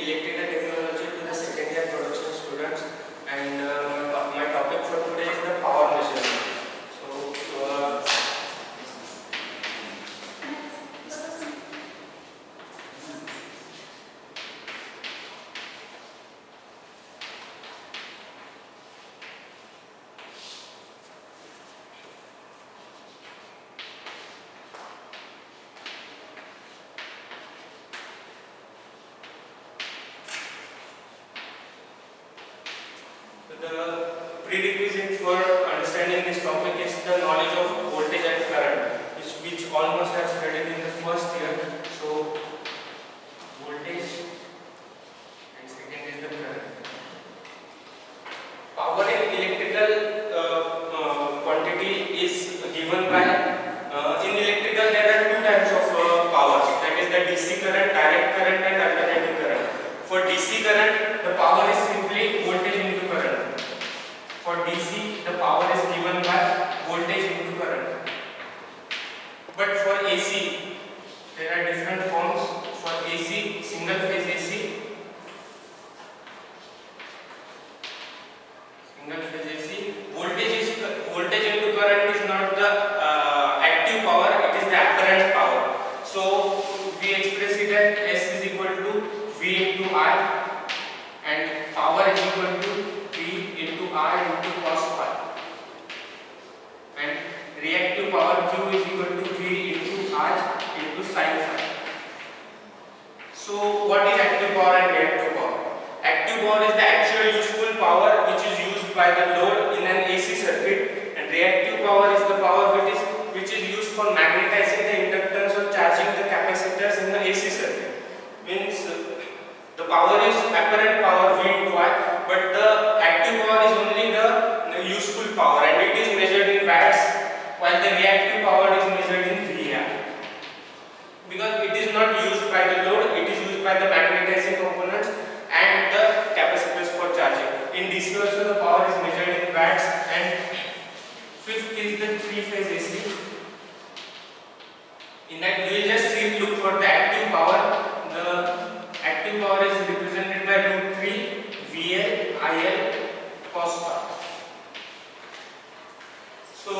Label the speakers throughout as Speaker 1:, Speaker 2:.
Speaker 1: electrical technology to the second year production students, and my topic for today is the power measurement. So, the prerequisite for understanding this topic is the knowledge of voltage and current, which almost have studied in the first year. So, voltage and second is the current. Power in electrical quantity is given by in electrical there are two types of powers, that is the DC current, direct current and alternating current. For DC current the power is simply voltage into current. For DC the power is given by voltage into current. But for AC there are different forms. For AC, single phase AC, voltage into current is not the active power, it is the apparent power. So we express it as S is equal to V into I, and power is equal to V into I into cos phi, and reactive power Q is equal to V into I into sin phi. So what is active power and reactive power? Active power is the actual useful power which is used by the load in an AC circuit, and reactive power is the power which is used for magnetizing the inductance or charging the capacitors in the AC circuit. Means the power is apparent power V into I, but the active power is only the useful power, and it is measured in watts, while the reactive power is measured in VAR. Because it is not used by the load, it is used by the magnetizing components and the capacitors for charging. In DC also the power is measured in watts. And fifth is the three-phase AC. In that we will just look for the active power. The active power is represented by root 3 VL IL cos phi. So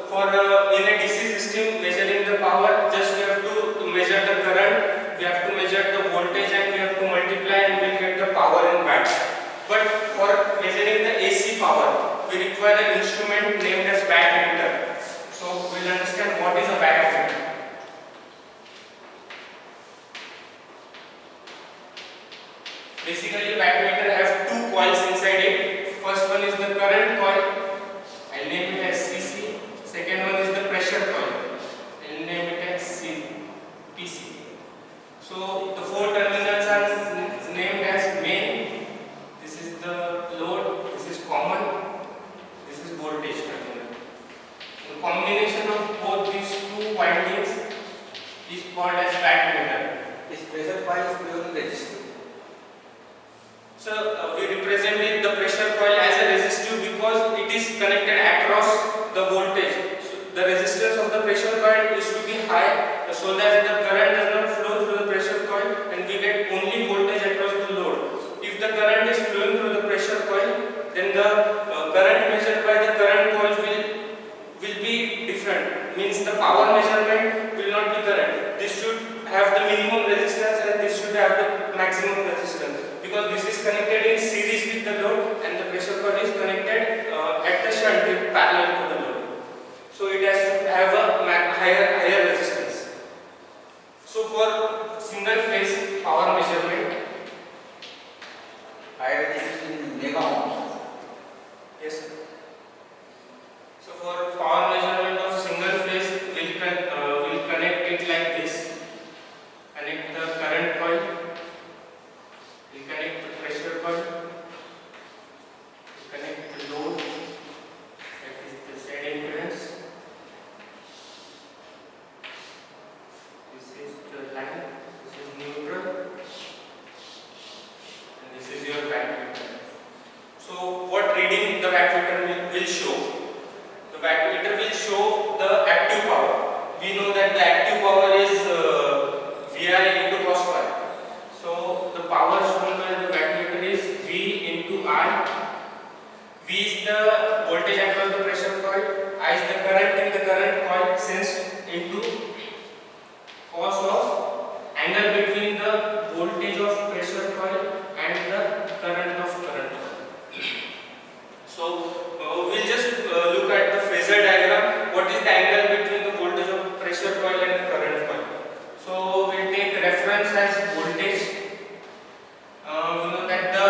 Speaker 1: for in a DC system measuring the power, just we have to measure the current, we have to measure the voltage, and we have to multiply and we will get the power in watts. But for measuring the AC power, we require an instrument named as wattmeter. So we will understand what is a wattmeter. Basically, wattmeter have two coils inside it. First one is the current coil, I'll name it as CC. Second one is the pressure coil, I'll name it as PC. So the four terminals are named as main. This is the load, this is common, this is voltage terminal. The combination of both these two windings is called as wattmeter.
Speaker 2: This pressure coil is purely resistive.
Speaker 1: So we represented the pressure coil as a resistive because it is connected across the voltage. So the resistance of the pressure coil is to be high so that the current does not flow through the pressure coil and we get only voltage across the load. If the current is flowing through the pressure coil, then the current measured by the current coil will be different. Means the power measurement will not be correct. This should have the minimum resistance and this should have the maximum resistance, because this is connected in series with the load and the pressure coil is connected at the shunt parallel to the load. So it has to have a higher resistance. So for single phase power measurement,
Speaker 2: Higher resistance in mega ohms.
Speaker 1: yes sir. So for power measurement of single phase, we'll connect it like this. Connect the current coil, we'll connect the pressure coil, we'll connect the load, that is the Z impedance. This is the line, this is neutral, and this is your wattmeter. So what reading the wattmeter will show? The wattmeter will show the active power. We know that the active power is VI into cos phi. So the power angle between the voltage of pressure coil and the current of current coil. So we'll just look at the phasor diagram. What is the angle between the voltage of pressure coil and the current coil? So we'll take reference as voltage. We know that the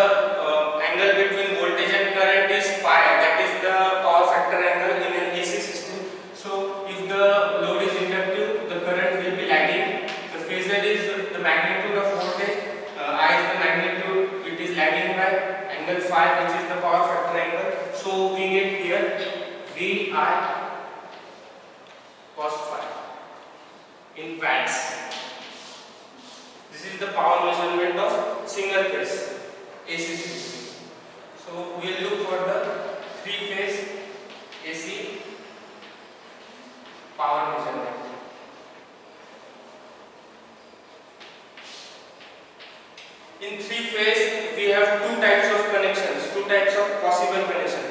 Speaker 1: angle between voltage and current is phi, that is the power factor angle in an AC system. So if the load is inductive, the current will be lagging. The phasor is the magnitude of voltage, I is the magnitude, it is lagging by angle phi, which is the power factor angle. So we get here VI cos phi in watts. This is the power measurement of single phase AC system. So we will look for the three phase AC power measurement. In three phase we have two types of connections, two types of possible connection.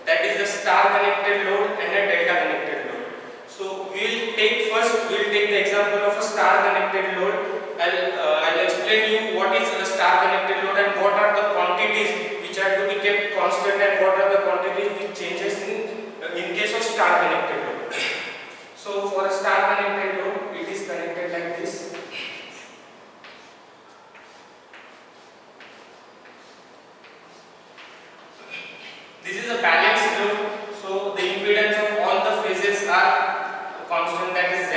Speaker 1: That is the star connected load and a delta connected load. So we'll take the example of a star connected load. I'll explain you what is a star connected load and what are the quantities which are to be kept constant and what are the quantities which changes in case of star connected load. So for a star connected load, it is connected like this. This is a balanced load, so the impedance of all the phases are constant, that is Z.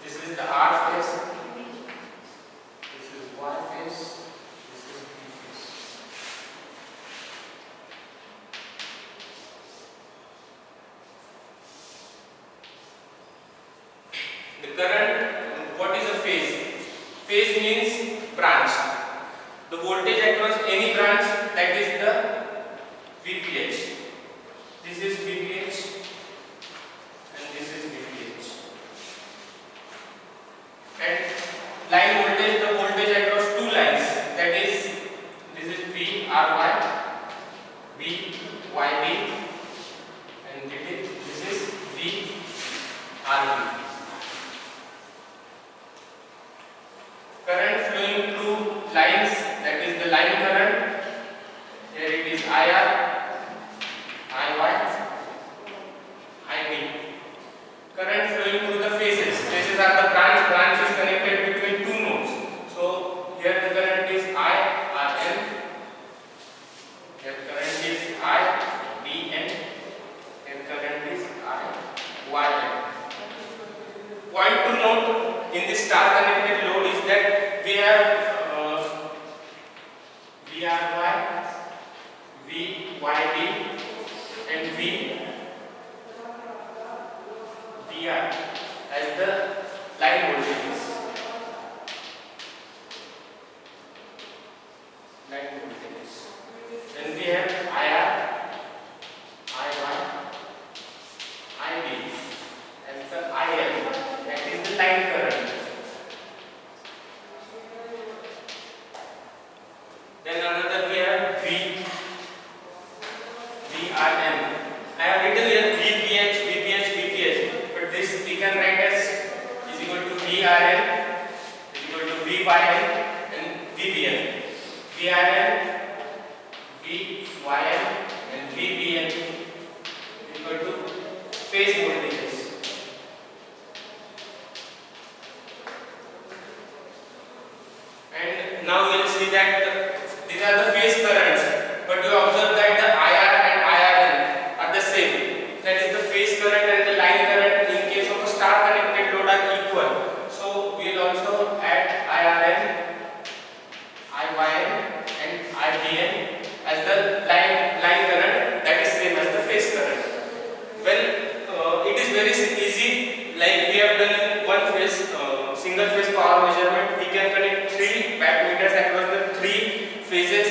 Speaker 1: This is the R phase, this is Y phase, this is B phase. The current, what is a phase? Phase means branch. The voltage across any branch, that is the VPH. This is VPH and this is VPH. And line voltage, the voltage across two lines, that is this is VRY, VYB, and this is VRB. Current flowing through lines, that is the line current. Here it is IR, IY, IB. Current flowing through the phases. Phases are the branch. Branch is connected between two nodes. So here the current is IRN. Here current is IBN. Here current is IYN. Point to note in this star connected load is that we have VRY, VYB and VR as the line voltages. Then we have IR, IY, IB as the IL, that is the line current. Then another we have VRM. I have written here VPH, but this we can write as is equal to VRM is equal to VYN and VBN. VRM, VYN and VBN is equal to phase voltages. And now we will see that these are the phase currents, but you observe that the IR and IRN are the same. That is the phase current and the line current in case of a star connected load are equal. So we will also add IRN, IYN and IBN as the line current, that is same as the phase current. Well, it is very easy, like we have done in one phase single phase power measurement. We can connect 3 wattmeters across the 3 phases.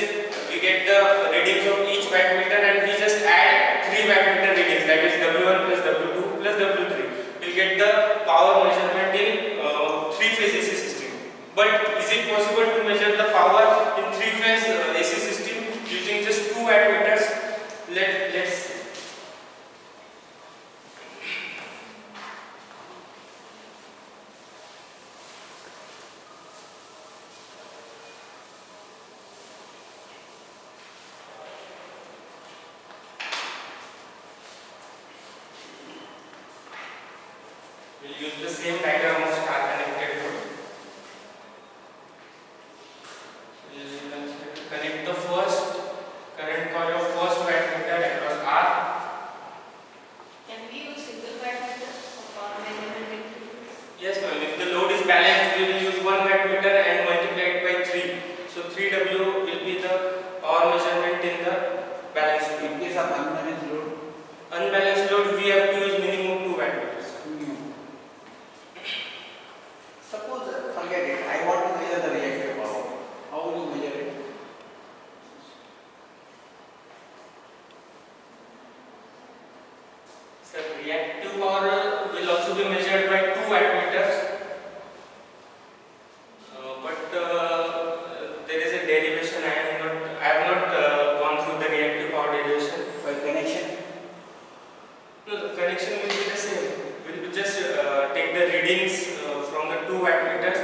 Speaker 1: We get the readings of each wattmeter and we just add 3 wattmeter readings, that is W1 plus W2 plus W3. We get the power measurement in 3 phase AC system. But is it possible to measure the power in 3 phase AC system using just 2 wattmeters? Let's see. use the same diagram of star connected load. We'll connect the first current coil of first wattmeter across R.
Speaker 3: Can we use single wattmeter for measurement activities?
Speaker 1: Yes, ma'am. If the load is balanced, we will use 1 wattmeter and multiply it by 3. So 3W will be the power measurement in the balanced load.
Speaker 2: In case of unbalanced load,
Speaker 1: Unbalanced load, we have to use minimum 2 wattmeters.
Speaker 2: suppose, forget it, I want to measure the reactive power. How will you measure it?
Speaker 1: So reactive power will also be measured by 2 wattmeters. But there is a derivation. I have not gone through the reactive power derivation.
Speaker 2: By connection?
Speaker 1: No, the connection will be the same. We will just take the readings from the 2 wattmeters.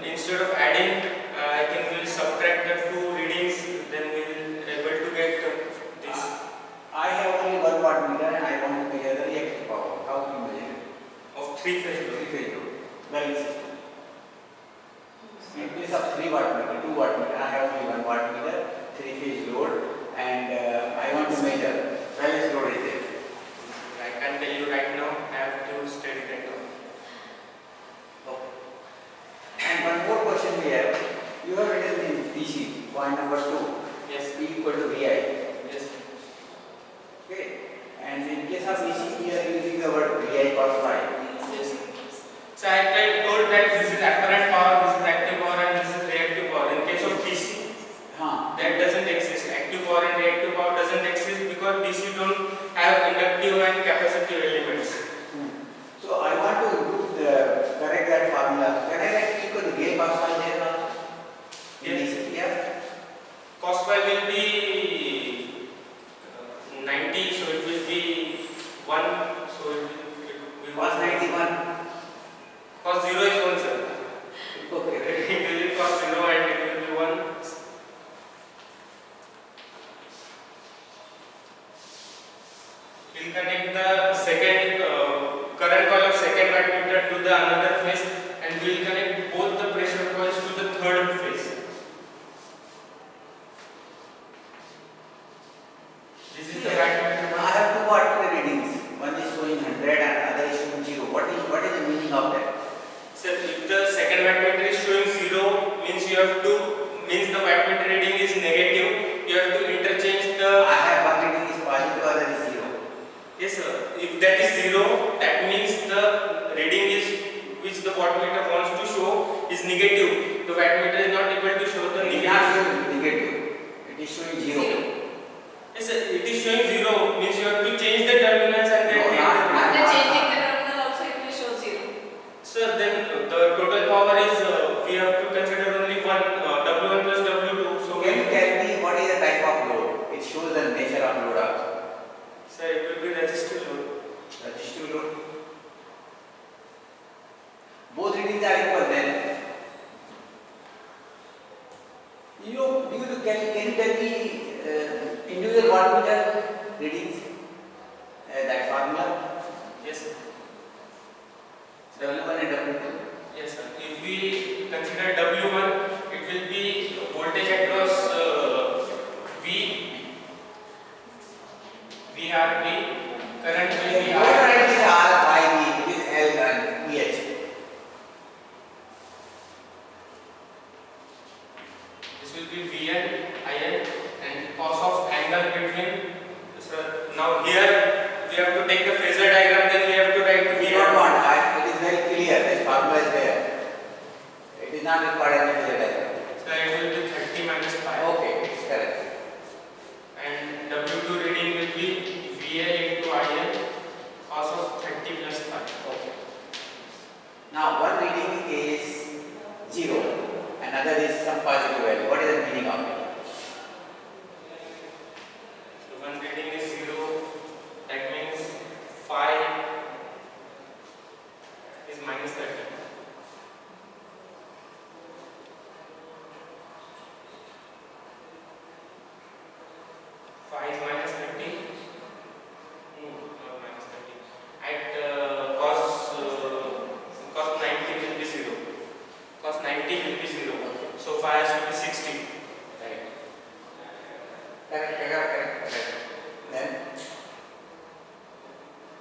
Speaker 1: Instead of adding, I think we will subtract the 2 readings. Then we will able to get this.
Speaker 2: I have only 1 wattmeter and I want to measure the reactive power. How will you measure it?
Speaker 1: Of 3-phase load.
Speaker 2: Three-phase load. Balance system. In case of 3 wattmeter, 2 wattmeter, I have only 1 wattmeter, 3-phase load, and I want to measure balance load is there.
Speaker 1: I can't tell you right now. I have to study that now.
Speaker 2: Okay. And one more question we have. You have written in DC, point number 2,
Speaker 1: Yes.
Speaker 2: P equal to VI.
Speaker 1: Yes.
Speaker 2: Okay. And in case of DC, we are using the word VI cos phi.
Speaker 1: Yes. So I told that this is apparent power, this is active power, and this is reactive power. In case of DC, that doesn't exist. Active power and reactive power doesn't exist because DC don't have inductive and capacitive elements.
Speaker 2: So I want to correct that formula. Can I write P equal to VI cos phi there now? In
Speaker 1: Yes.
Speaker 2: DC, yeah.
Speaker 1: Cos phi will be 90, so it will be 1. So it will be
Speaker 2: Cos 91.
Speaker 1: Cos 0 is 1, sir.
Speaker 2: Okay.
Speaker 1: It will be cos 0 and it will be 1. We'll connect the second current coil of second wattmeter to the another phase, and we will connect both the pressure coils to the third phase. This is the wattmeter.
Speaker 2: I have 2 wattmeter readings. One is showing 100 and other is showing 0. What is the meaning of that?
Speaker 1: So if the second wattmeter is showing 0, means you have to the wattmeter reading is negative. You have to interchange the.
Speaker 2: I have one reading is positive, other is 0.
Speaker 1: Yes, sir. If that is 0, that means the reading is which the wattmeter wants to show is negative. The wattmeter is not able to show the
Speaker 2: It is not
Speaker 1: negative.
Speaker 2: showing negative. It is showing 0.
Speaker 1: Yes, sir. It is showing 0, means you have to change the terminals and then
Speaker 2: No,
Speaker 1: take
Speaker 2: not-
Speaker 1: the.
Speaker 3: After changing the terminal also it will show 0.
Speaker 1: So then the total power is we have to consider only one W1 plus W2. So
Speaker 2: Can you tell me what is the type of load? It shows the nature of load also.
Speaker 1: sir, it will be resistive load.
Speaker 2: Resistive load. Both readings are equal then. You know, can you tell me individual wattmeter readings? That formula?
Speaker 1: Yes, sir.
Speaker 2: W1 and W2.
Speaker 1: Yes, sir. If we consider W1, it will be voltage across V, VRV, current will be
Speaker 2: What
Speaker 1: R.
Speaker 2: right is R by V, it is L and VH.
Speaker 1: This will be Vn, In, and cos of angle between. Sir, now here we have to take the phasor diagram, then we have to write
Speaker 2: We
Speaker 1: V.
Speaker 2: don't want, it is very clear, this formula is there. It is not required any further diagram.
Speaker 1: So it will be 30 minus pi.
Speaker 2: Okay, it's correct.
Speaker 1: And W2 reading will be VL into IL cos of 30 plus pi.
Speaker 2: Okay. Now one reading is 0, another is some positive value. What is the meaning of it?
Speaker 1: So one reading is 0, that means phi is minus 30. Phi is minus 30. No, not minus 30. At cos 90 will be 0. So phi has to be 60.
Speaker 2: Right. Correct.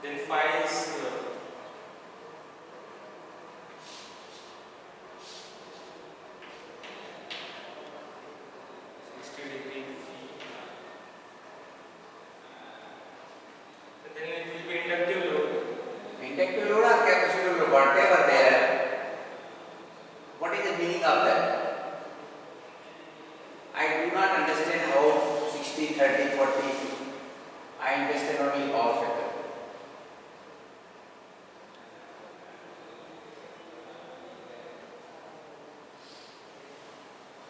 Speaker 1: Then phi is 60 degree phi. And then it will be inductive load.
Speaker 2: Inductive load or capacitive load, whatever there. What is the meaning of that? I do not understand how 60, 30, 40. I understand only power factor.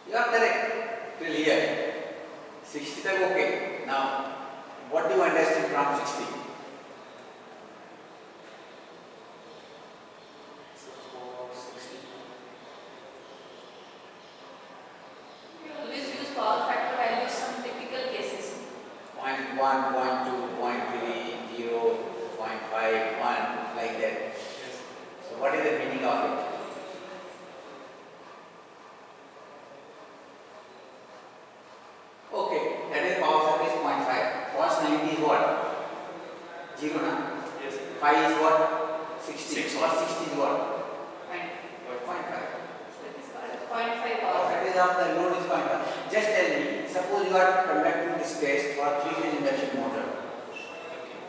Speaker 2: You are correct till here. 60 tak okay. Now, what do you understand from 60?
Speaker 1: So for 60.
Speaker 3: We always use power factor values some typical cases.
Speaker 2: 0.1, 0.2, 0.3, 0, 0.5, 1, like that.
Speaker 1: Yes.
Speaker 2: So what is the meaning of it? Okay, that is power factor is 0.5. Cos 90 is what? 0 na?
Speaker 1: Yes.
Speaker 2: Phi is what? 60.
Speaker 1: 60.
Speaker 2: Cos 60 is what?
Speaker 3: Right.
Speaker 2: 0.5.
Speaker 3: So it is called 0.5
Speaker 2: Power
Speaker 3: power
Speaker 2: factor
Speaker 3: factor.
Speaker 2: is of the load is 0.5. Just tell me, suppose you are conducting this test for 3-phase induction motor.
Speaker 1: Okay.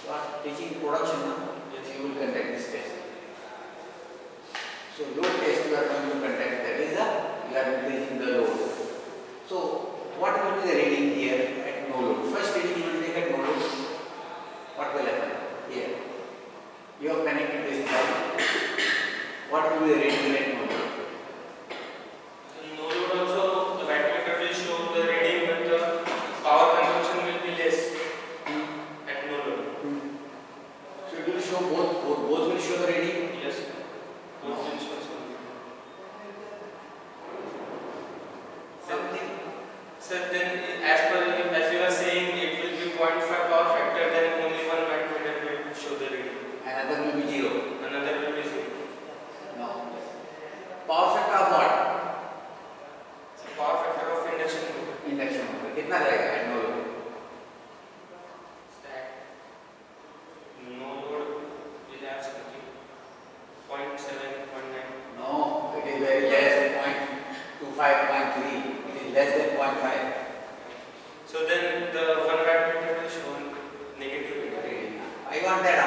Speaker 2: You are teaching production now.
Speaker 1: Yes.
Speaker 2: You will conduct this test. So load test you are going to conduct, that is the, you are increasing the load. So what will be the reading here at no load? First reading you will take at no load. What will happen here? You have connected this bulb. What will be the reading at no load?
Speaker 1: In no load also, the wattmeter will show the reading, but the power consumption will be less at no load.
Speaker 2: So it will show both will show the reading.
Speaker 1: Yes. Both will show something.
Speaker 2: Something.
Speaker 1: So then, as you are saying, it will be 0.5 power factor, then only one wattmeter will show the reading.
Speaker 2: Another will be 0.
Speaker 1: Another will be 0.
Speaker 2: No. Power factor of what?
Speaker 1: So power factor of induction motor.
Speaker 2: Induction motor. कितना रहेगा at no load?
Speaker 1: That no load will have something 0.7, 0.9.
Speaker 2: No, it is very less than 0.25, 0.3. It is less than 0.5.
Speaker 1: So then the one wattmeter will show negative reading.
Speaker 2: I want that